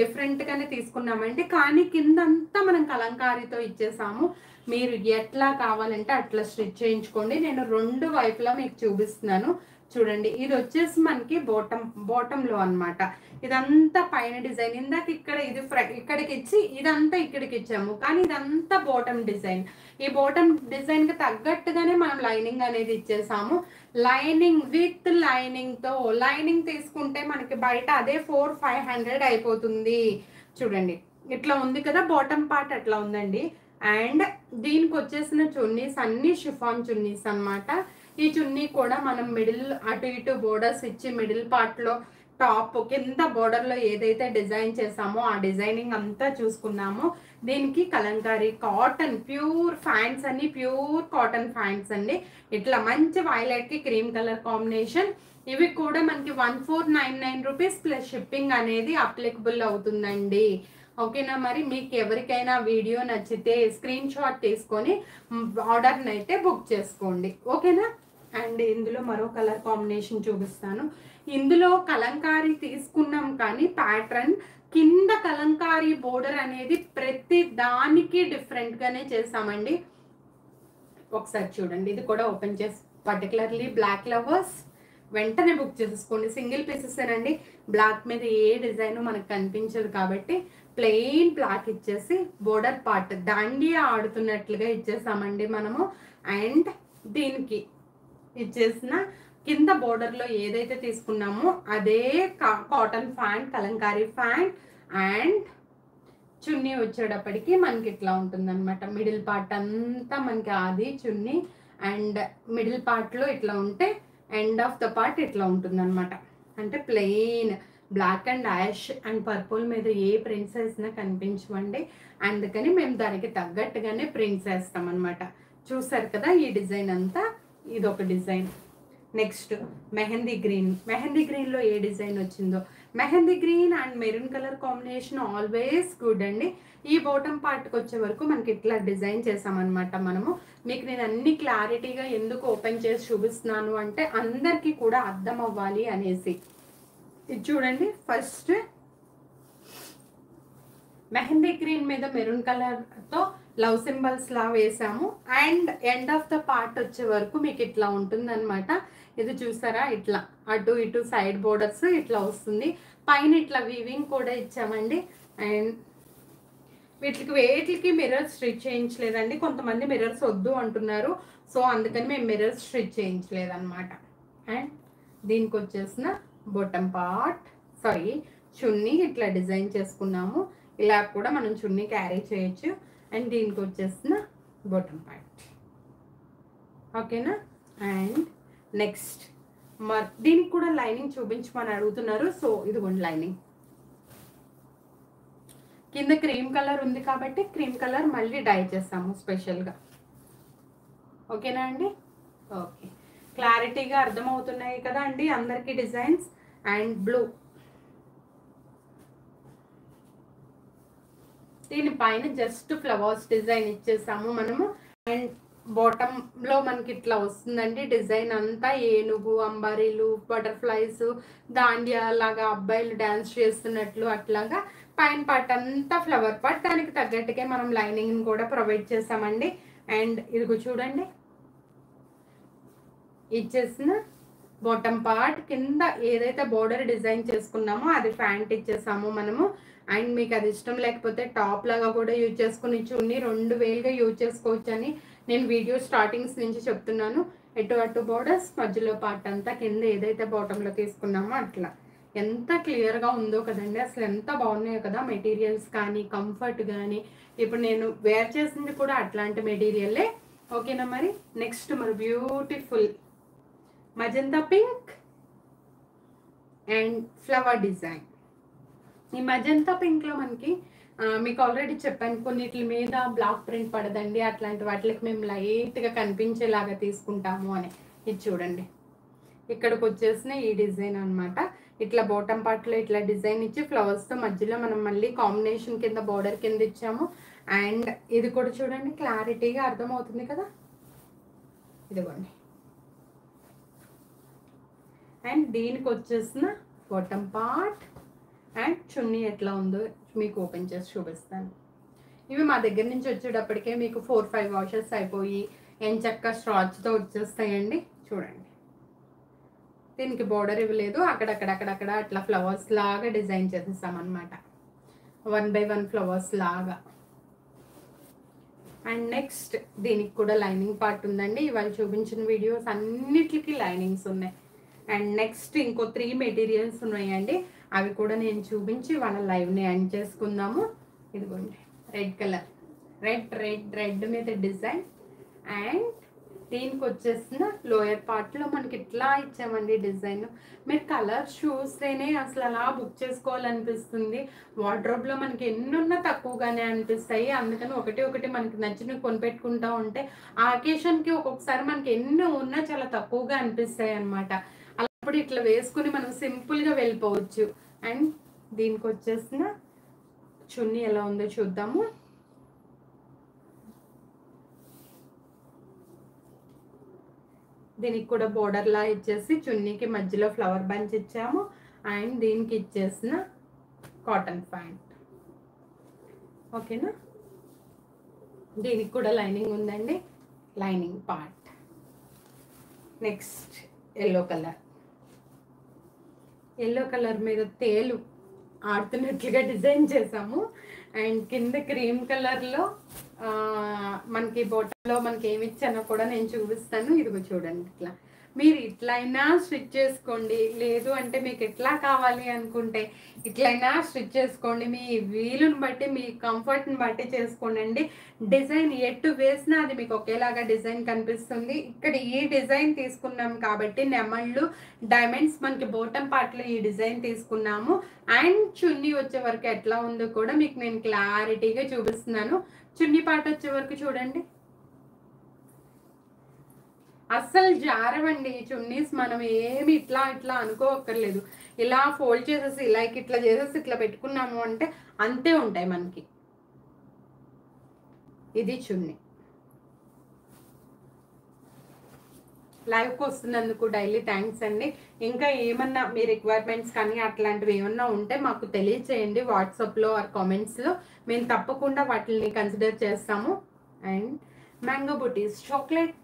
డిఫరెంట్గానే తీసుకున్నామండి, కానీ కిందంతా మనం కలంకారీతో ఇచ్చేసాము. మీరు ఎట్లా కావాలంటే అట్లా స్టిచ్ చేయించుకోండి. నేను 2 వైపులా మీకు చూపిస్తున్నాను. చూడండి, ఇది వచ్చేసి మనకి బాటంలో అన్నమాట. ఇదంతా పైన డిజైన్, ఇందాక ఇక్కడికి ఇచ్చి ఇదంతా ఇక్కడికి ఇచ్చాము, కానీ ఇదంతా బాటమ్ డిజైన్. ఈ బాటమ్ డిజైన్ కి తగ్గట్టుగానే మనం లైనింగ్ అనేది ఇచ్చేసాము. లైనింగ్ విత్ లైనింగ్ తీసుకుంటే మనకి బయట అదే 400-500 అయిపోతుంది. చూడండి, ఇట్లా ఉంది కదా బాటమ్ పార్ట్, అట్లా ఉందండి. అండ్ దీనికి వచ్చేసిన చున్నీస్ అన్ని షిఫాన్ చున్నీస్ అన్నమాట. ఈ చున్నీ కూడా మనం మిడిల్ అటు ఇటు బోర్డర్స్ ఇచ్చి మిడిల్ పార్ట్లో టాప్ కింద బోర్డర్లో ఏదైతే డిజైన్ చేసామో ఆ డిజైనింగ్ అంతా చూసుకున్నాము. దీనికి కలంకారీ కాటన్ ప్యూర్ ఫ్యాంట్స్ అన్ని ప్యూర్ కాటన్ ఫ్యాంట్స్ అండి. ఇట్లా మంచి వైలెట్కి క్రీమ్ కలర్ కాంబినేషన్. ఇవి కూడా మనకి 1499 రూపీస్ ప్లస్ షిప్పింగ్ అనేది అప్లికబుల్ అవుతుందండి. ఓకేనా? మరి మీకు ఎవరికైనా వీడియో నచ్చితే స్క్రీన్ షాట్ తీసుకొని ఆర్డర్ని అయితే బుక్ చేసుకోండి. ఓకేనా? అండ్ ఇందులో మరో కలర్ కాంబినేషన్ చూపిస్తాను. ఇందులో కలంకారీ తీసుకున్నాం, కానీ ప్యాటర్న్ కింద కలంకారీ బోర్డర్ అనేది ప్రతి దానికి డిఫరెంట్గానే చేసామండి. ఒకసారి చూడండి, ఇది కూడా ఓపెన్ చేసి, పర్టికులర్లీ బ్లాక్ లవర్స్ వెంటనే బుక్ చేసుకోండి. సింగిల్ పీసెసేనండి, బ్లాక్ మీద ఏ డిజైన్ మనకు కనిపించదు కాబట్టి ప్లెయిన్ బ్లాక్ ఇచ్చేసి బోర్డర్ పార్ట్ దాండియా ఆడుతున్నట్లుగా ఇచ్చేసామండి మనము. అండ్ దీనికి ఇచ్చేసిన కింద బోర్డర్లో ఏదైతే తీసుకున్నామో అదే cotton pant, Kalamkari pant. And chunni వచ్చేటప్పటికి మనకి ఇట్లా ఉంటుంది అనమాట. మిడిల్ పార్ట్ అంతా మనకి అది చున్నీ, అండ్ మిడిల్ పార్ట్లో ఇట్లా ఉంటే ఎండ్ ఆఫ్ ద పార్ట్ ఇట్లా ఉంటుంది అనమాట. అంటే plain black and ash and purple మీద ఏ ప్రింట్స్ వేసినా కనిపించవండి, అందుకని మేము దానికి తగ్గట్టుగానే ప్రింట్స్ వేస్తాం అనమాట. చూసారు కదా ఈ డిజైన్ అంతా, ఇదొక డిజైన్. నెక్స్ట్ మెహందీ గ్రీన్లో ఏ డిజైన్ వచ్చిందో, mehndi green and maroon colour combination always good అండి. ఈ బాటమ్ పార్ట్కి వచ్చే వరకు మనకి ఇట్లా డిజైన్ చేసామన్నమాట మనము. మీకు నేను అన్ని క్లారిటీగా ఎందుకు ఓపెన్ చేసి చూపిస్తున్నాను అంటే అందరికీ కూడా అర్థం అవ్వాలి అనేసి. ఇది చూడండి, ఫస్ట్ మెహందీ గ్రీన్ మీద మెరూన్ కలర్తో లవ్ సింబల్స్ లా వేసాము. And end of the part వచ్చే వరకు మీకు ఇట్లా ఉంటుంది అనమాట. ఇది చూసారా, ఇట్లా అటు ఇటు సైడ్ బోర్డర్స్ ఇట్లా వస్తుంది. పైన ఇట్లా వీవింగ్ కూడా ఇచ్చామండి. అండ్ వేటికి మిర్రర్స్ స్టిచ్ చేయించలేదండి, కొంతమంది మిర్రర్స్ వద్దు అంటున్నారు, సో అందుకని మేము మిర్రర్స్ స్టిచ్ చేయించలేదన్నమాట. అండ్ దీనికి వచ్చేసిన బాటమ్ పార్ట్ చున్నీ ఇట్లా డిజైన్ చేసుకున్నాము. ఇలా కూడా మనం చున్నీ క్యారీ చేయొచ్చు. అండ్ దీనికి వచ్చేసిన బాటమ్ పార్ట్. ఓకేనా. అండ్ నెక్స్ట్ దీనికి కూడా లైనింగ్ చూపించమని అడుగుతున్నారు. సో ఇదిగోండి లైనింగ్. కింద క్రీమ్ కలర్ ఉంది కాబట్టి క్రీమ్ కలర్ మళ్ళీ డై చేస్తాము స్పెషల్గా. ఓకేనా అండి. ఓకే, క్లారిటీగా అర్థమవుతున్నాయి కదా అండి అందరికీ డిజైన్స్. అండ్ బ్లూ, దీనిపైన జస్ట్ ఫ్లవర్స్ డిజైన్ ఇచ్చేసాము మనము. అండ్ బాటంలో మనకి ఇట్లా వస్తుందండి డిజైన్ అంతా. ఏనుగు, అంబారీలు, బటర్ఫ్లైస్, దాండియా లాగా అబ్బాయిలు డ్యాన్స్ చేస్తున్నట్లు అట్లాగా పైన పార్ట్ అంతా ఫ్లవర్ పార్ట్. దానికి తగ్గట్టుగా మనం లైనింగ్ కూడా ప్రొవైడ్ చేసామండి. అండ్ ఇదిగో చూడండి ఇచ్చేసిన బాటమ్ పార్ట్ కింద ఏదైతే బోర్డర్ డిజైన్ చేసుకున్నామో అది ప్యాంట్ ఇచ్చేసాము మనము. అండ్ మీకు అది ఇష్టం లేకపోతే టాప్ లాగా కూడా యూజ్ చేసుకుని చున్నీ 2 వేలుగా యూజ్ చేసుకోవచ్చు అని నేను వీడియో స్టార్టింగ్స్ నుంచి చెప్తున్నాను. అటు బోర్డర్స్, మధ్యలో పార్ట్ అంతా కింద ఏదైతే బాటంలో తీసుకున్నామో అట్లా. ఎంత క్లియర్గా ఉందో కదండి, అసలు ఎంత బాగున్నాయో కదా మెటీరియల్స్ కానీ కంఫర్ట్ కానీ. ఇప్పుడు నేను వేర్ చేసింది కూడా అట్లాంటి మెటీరియల్లే. ఓకేనా. మరి నెక్స్ట్ మరి beautiful magenta pink and flower design. ఈ మజంతా పింక్లో మనకి మీకు ఆల్రెడీ చెప్పాను కొన్నిటి మీద బ్లాక్ ప్రింట్ పడదండి, అట్లాంటి వాటికి మేము లైట్గా కనిపించేలాగా తీసుకుంటాము అని. ఇది చూడండి ఇక్కడికి వచ్చేసిన ఈ డిజైన్ అనమాట. ఇట్లా బాటమ్ పార్ట్లో ఇట్లా డిజైన్ ఇచ్చి ఫ్లవర్స్తో మధ్యలో మనం మళ్ళీ కాంబినేషన్ కింద బోర్డర్ కింద ఇచ్చాము. అండ్ ఇది కూడా చూడండి క్లారిటీగా అర్థమవుతుంది కదా. ఇదిగోండి. అండ్ దీనికి వచ్చేసిన బాటమ్ పార్ట్ అండ్ చున్నీ ఎట్లా ఉందో మీకు ఓపెన్ చేసి చూపిస్తాను. ఇవి మా దగ్గర నుంచి వచ్చేటప్పటికే మీకు 4-5 వాషెస్ అయిపోయి ఎంచక్క స్ట్రాచ్తో వచ్చేస్తాయండి. చూడండి దీనికి బోర్డర్ ఇవ్వలేదు, అక్కడక్కడ అట్లా ఫ్లవర్స్ లాగా డిజైన్ చేసేస్తామన్నమాట, 1 by 1 ఫ్లవర్స్ లాగా. అండ్ నెక్స్ట్ దీనికి కూడా లైనింగ్ పార్ట్ ఉందండి. ఇవాళ చూపించిన వీడియోస్ అన్నిటికీ లైనింగ్స్ ఉన్నాయి. అండ్ నెక్స్ట్ ఇంకో 3 మెటీరియల్స్ ఉన్నాయండి, అవి కూడా నేను చూపించి వాళ్ళ లైవ్ని ఎండ్ చేసుకుందాము. ఇదిగోండి రెడ్ కలర్, రెడ్ మీద డిజైన్. అండ్ దీనికి వచ్చేసిన లోయర్ పార్ట్లో మనకి ఇట్లా ఇచ్చామండి డిజైన్. మీరు కలర్ చూస్తేనే అసలు అలా బుక్ చేసుకోవాలనిపిస్తుంది. వార్డ్రోబ్లో మనకి ఎన్నున్నా తక్కువగానే అనిపిస్తాయి. అందుకని ఒకటి మనకి నచ్చిన కొనిపెట్టుకుంటా ఉంటే ఆ అకేషన్కి ఒక్కొక్కసారి మనకి ఎన్ని ఉన్నా చాలా తక్కువగా అనిపిస్తాయి అనమాట. అప్పుడు ఇట్లా వేసుకుని మనం సింపుల్గా వెళ్ళిపోవచ్చు. అండ్ దీనికి వచ్చేసిన చున్నీ ఎలా ఉందో చూద్దాము. దీనికి కూడా బోర్డర్లా ఇచ్చేసి చున్నీకి మధ్యలో ఫ్లవర్ బంచ్ ఇచ్చాము. అండ్ దీనికి ఇచ్చేసిన కాటన్ ప్యాంట్. ఓకేనా. దీనికి కూడా లైనింగ్ ఉందండి, lining part. Next yellow colour మీద తేలు ఆడుతున్నట్లుగా డిజైన్ చేసాము. అండ్ కింద క్రీమ్ కలర్లో మనకి బోటంలో మనకి ఏమి ఇచ్చానో కూడా నేను చూపిస్తాను. ఇదిగో చూడండి ఇట్లా. మీరు ఇట్లయినా స్టిచ్ చేసుకోండి, లేదు అంటే మీకు ఎట్లా కావాలి అనుకుంటే ఇట్లయినా స్టిచ్ చేసుకోండి. మీ వీలుని బట్టి మీ కంఫర్ట్ని బట్టి చేసుకోండి. డిజైన్ ఎటు వేసినా అది మీకు ఒకేలాగా డిజైన్ కనిపిస్తుంది. ఇక్కడ ఈ డిజైన్ తీసుకున్నాం కాబట్టి నెమళ్ళు డైమండ్స్ మనకి బాటమ్ పార్ట్లో ఈ డిజైన్ తీసుకున్నాము. అండ్ చున్నీ వచ్చే వరకు ఎట్లా ఉందో కూడా మీకు నేను క్లారిటీగా చూపిస్తున్నాను. చున్నీ పార్ట్ వచ్చే వరకు చూడండి, అస్సలు జారవండి చున్నీస్. మనం ఏమి ఇట్లా అనుకోవక్కర్లేదు. ఇలా ఫోల్డ్ చేసేసి ఇట్లా చేసేసి ఇట్లా పెట్టుకున్నాము అంటే అంతే ఉంటాయి మనకి. ఇది చున్నీ. లైవ్కి వస్తున్నందుకు డైలీ థ్యాంక్స్ అండి. ఇంకా ఏమన్నా మీ రిక్వైర్మెంట్స్ కానీ అట్లాంటివి ఏమన్నా ఉంటే మాకు తెలియచేయండి వాట్సాప్లో ఆర్ కామెంట్స్లో. మేము తప్పకుండా వాటిని కన్సిడర్ చేస్తాము. అండ్ మ్యాంగో బుటీస్ చాక్లెట్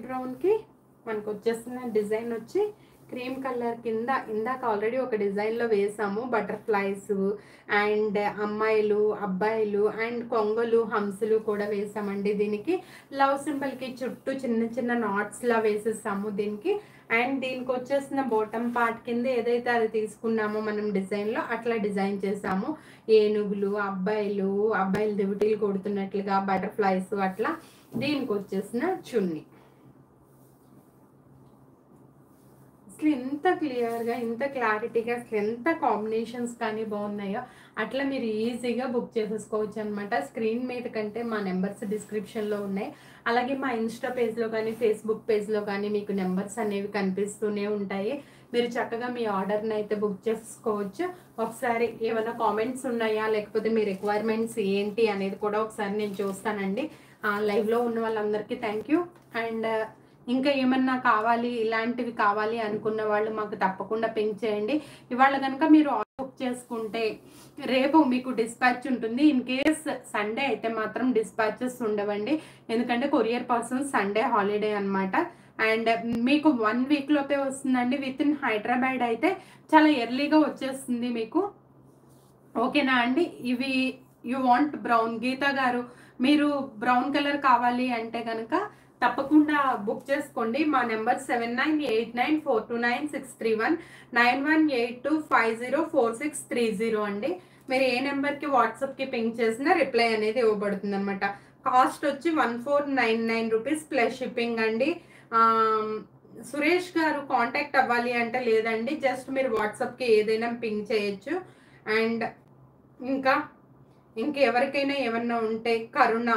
బ్రౌన్కి మనకు వచ్చేసిన డిజైన్ వచ్చి క్రీమ్ కలర్ కింద ఇందాక ఆల్రెడీ ఒక డిజైన్లో వేసాము. బటర్ఫ్లైస్ అండ్ అమ్మాయిలు, అబ్బాయిలు అండ్ కొంగలు, హంసలు కూడా వేసామండి. దీనికి లవ్ సింబల్కి చుట్టూ చిన్న నాట్స్లా వేసేసాము దీనికి. అండ్ దీనికి వచ్చేసిన బాటమ్ పార్ట్ కింద ఏదైతే అది తీసుకున్నామో మనం డిజైన్లో అట్లా డిజైన్ చేసాము. ఏనుగులు, అబ్బాయిలు దివిటీలు కొడుతున్నట్లుగా బటర్ఫ్లైస్ అట్లా. దీనికి వచ్చేసిన చున్నీ. అసలు ఎంత క్లియర్గా, ఎంత క్లారిటీగా, అసలు ఎంత కాంబినేషన్స్ కానీ బాగున్నాయో అట్లా మీరు ఈజీగా బుక్ చేసేసుకోవచ్చు అనమాట. స్క్రీన్ మీద కంటే మా నెంబర్స్ డిస్క్రిప్షన్లో ఉన్నాయి. అలాగే మా ఇన్స్టా పేజ్లో కానీ ఫేస్బుక్ పేజ్లో కానీ మీకు నెంబర్స్ అనేవి కనిపిస్తూనే ఉంటాయి. మీరు చక్కగా మీ ఆర్డర్ని అయితే బుక్ చేసుకోవచ్చు. ఒకసారి ఏమైనా కామెంట్స్ ఉన్నాయా, లేకపోతే మీ రిక్వైర్మెంట్స్ ఏంటి అనేది కూడా ఒకసారి నేను చూస్తానండి. లైవ్లో ఉన్న వాళ్ళందరికీ థ్యాంక్ యూ. అండ్ ఇంకా ఏమన్నా కావాలి, ఇలాంటివి కావాలి అనుకున్న వాళ్ళు మాకు తప్పకుండా పింక్ చేయండి. ఇవాళ కనుక మీరు బుక్ చేసుకుంటే రేపు మీకు డిస్పాచ్ ఉంటుంది. ఇన్ కేస్ సండే అయితే మాత్రం డిస్పాచెస్ ఉండవండి, ఎందుకంటే కొరియర్ పర్సన్ సండే హాలిడే అనమాట. అండ్ మీకు 1 వీక్ లోపే వస్తుందండి. విత్ ఇన్ హైదరాబాద్ అయితే చాలా ఎర్లీగా వచ్చేస్తుంది మీకు. ఓకేనా అండి. ఇవి యు వాంట్ బ్రౌన్, గీతా గారు మీరు బ్రౌన్ కలర్ కావాలి అంటే కనుక తప్పకుండా బుక్ చేసుకోండి. మా నెంబర్ 7989429631 9182504630 అండి. మీరు ఏ నెంబర్కి వాట్సాప్కి పింక్ చేసినా రిప్లై అనేది ఇవ్వబడుతుంది అనమాట. కాస్ట్ వచ్చి 1499 రూపీస్ ప్లస్ షిప్పింగ్ అండి. సురేష్ గారు కాంటాక్ట్ అవ్వాలి అంటే లేదండి, జస్ట్ మీరు వాట్సాప్కి ఏదైనా పింక్ చేయొచ్చు. అండ్ ఇంకెవరికైనా ఏమన్నా ఉంటే Karuna,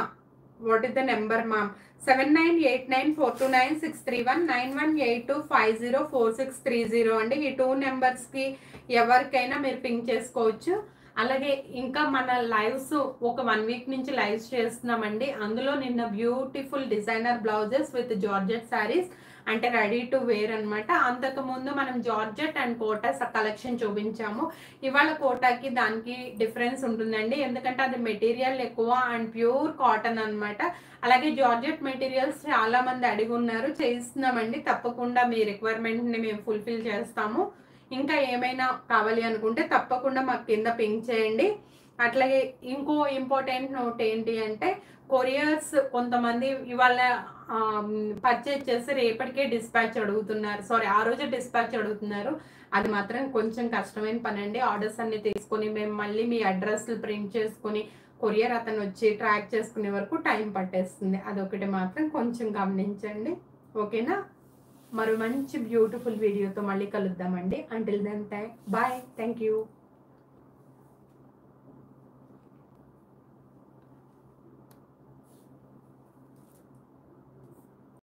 what is the number ma'am? 7989429631 9182504630 అండి. ఈ 2 నెంబర్స్కి ఎవరికైనా మీరు పింక్ చేసుకోవచ్చు. అలాగే ఇంకా మన లైవ్స్ ఒక 1 వీక్ నుంచి లైవ్స్ చేస్తున్నామండి. అందులో నిన్న beautiful designer blouses with georgette saris అంటే రెడీ టు వేర్ అనమాట. అంతకుముందు మనం జార్జెట్ అండ్ కోటా కలెక్షన్ చూపించాము. ఇవాళ కోటాకి దానికి డిఫరెన్స్ ఉంటుందండి, ఎందుకంటే అది మెటీరియల్ ఎక్కువ అండ్ ప్యూర్ కాటన్ అనమాట. అలాగే జార్జెట్ మెటీరియల్స్ చాలా మంది అడిగి ఉన్నారు, చేస్తున్నామండి. తప్పకుండా మీ రిక్వైర్మెంట్ని మేము ఫుల్ఫిల్ చేస్తాము. ఇంకా ఏమైనా కావాలి అనుకుంటే తప్పకుండా మాకు కింద పింక్ చేయండి. అట్లాగే ఇంకో ఇంపార్టెంట్ నోట్ ఏంటి అంటే కొరియర్స్ కొంతమంది ఇవాళ పర్చేజ్ చేసి రేపటికే డిస్పాచ్ అడుగుతున్నారు, సారీ ఆ రోజే డిస్పాచ్ అడుగుతున్నారు. అది మాత్రం కొంచెం కష్టమైన పని అండి. ఆర్డర్స్ అన్ని తీసుకొని మేము మళ్ళీ మీ అడ్రస్లు ప్రింట్ చేసుకొని కొరియర్ అతను వచ్చి ట్రాక్ చేసుకునే వరకు టైం పట్టేస్తుంది. అదొకటి మాత్రం కొంచెం గమనించండి. ఓకేనా? మరో మంచి బ్యూటిఫుల్ వీడియోతో మళ్ళీ కలుద్దామండి. Until then bye, thank you.